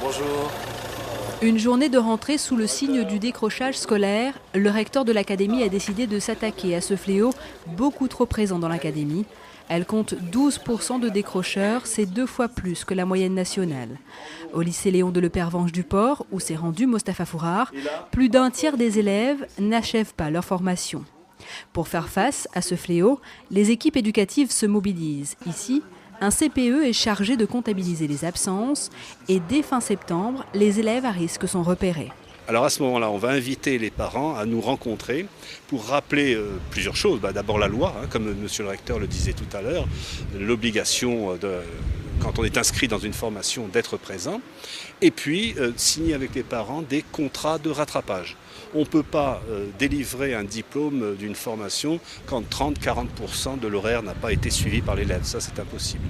Bonjour. Une journée de rentrée sous le signe du décrochage scolaire, le recteur de l'académie a décidé de s'attaquer à ce fléau beaucoup trop présent dans l'académie. Elle compte 12% de décrocheurs, c'est 2 fois plus que la moyenne nationale. Au lycée Léon de Lepervenche du Port, où s'est rendu Mostafa Fourard, plus d'un tiers des élèves n'achèvent pas leur formation. Pour faire face à ce fléau, les équipes éducatives se mobilisent. Ici, un CPE est chargé de comptabiliser les absences et dès fin septembre, les élèves à risque sont repérés. Alors à ce moment-là, on va inviter les parents à nous rencontrer pour rappeler plusieurs choses. D'abord la loi, comme monsieur le recteur le disait tout à l'heure, l'obligation quand on est inscrit dans une formation d'être présent, et puis signer avec les parents des contrats de rattrapage. On ne peut pas délivrer un diplôme d'une formation quand 30-40% de l'horaire n'a pas été suivi par l'élève. Ça, c'est impossible.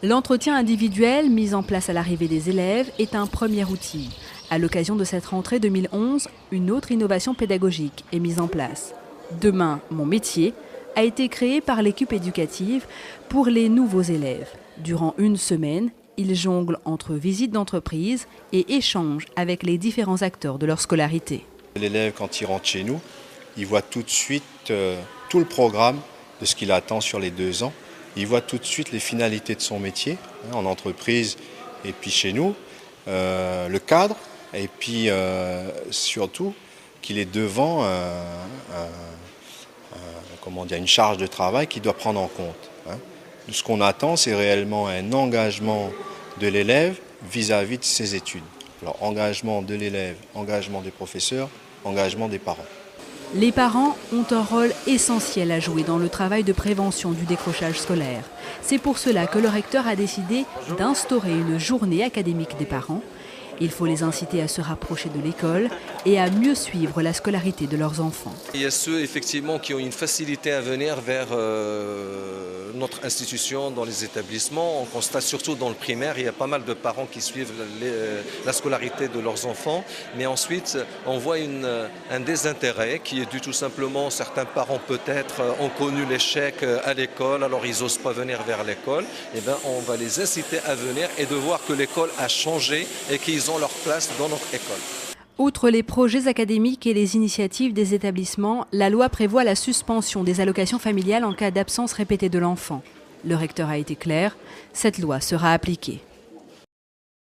L'entretien individuel mis en place à l'arrivée des élèves est un premier outil. À l'occasion de cette rentrée 2011, une autre innovation pédagogique est mise en place. Demain, mon métier a été créé par l'équipe éducative pour les nouveaux élèves. Durant une semaine, ils jonglent entre visites d'entreprise et échangent avec les différents acteurs de leur scolarité. L'élève, quand il rentre chez nous, il voit tout de suite tout le programme de ce qu'il attend sur les 2 ans. Il voit tout de suite les finalités de son métier, en entreprise et puis chez nous, le cadre, et puis surtout qu'il est devant une charge de travail qu'il doit prendre en compte. Ce qu'on attend, c'est réellement un engagement de l'élève vis-à-vis de ses études. Alors, engagement de l'élève, engagement des professeurs, engagement des parents. Les parents ont un rôle essentiel à jouer dans le travail de prévention du décrochage scolaire. C'est pour cela que le recteur a décidé d'instaurer une journée académique des parents. Il faut les inciter à se rapprocher de l'école et à mieux suivre la scolarité de leurs enfants. Il y a ceux effectivement qui ont une facilité à venir vers notre institution dans les établissements. On constate surtout dans le primaire, il y a pas mal de parents qui suivent la scolarité de leurs enfants. Mais ensuite, on voit un désintérêt qui est dû tout simplement, certains parents peut-être ont connu l'échec à l'école, alors ils n'osent pas venir vers l'école. Eh bien, on va les inciter à venir et de voir que l'école a changé et qu'ils ont leur place dans notre école. Outre les projets académiques et les initiatives des établissements, la loi prévoit la suspension des allocations familiales en cas d'absence répétée de l'enfant. Le recteur a été clair, cette loi sera appliquée.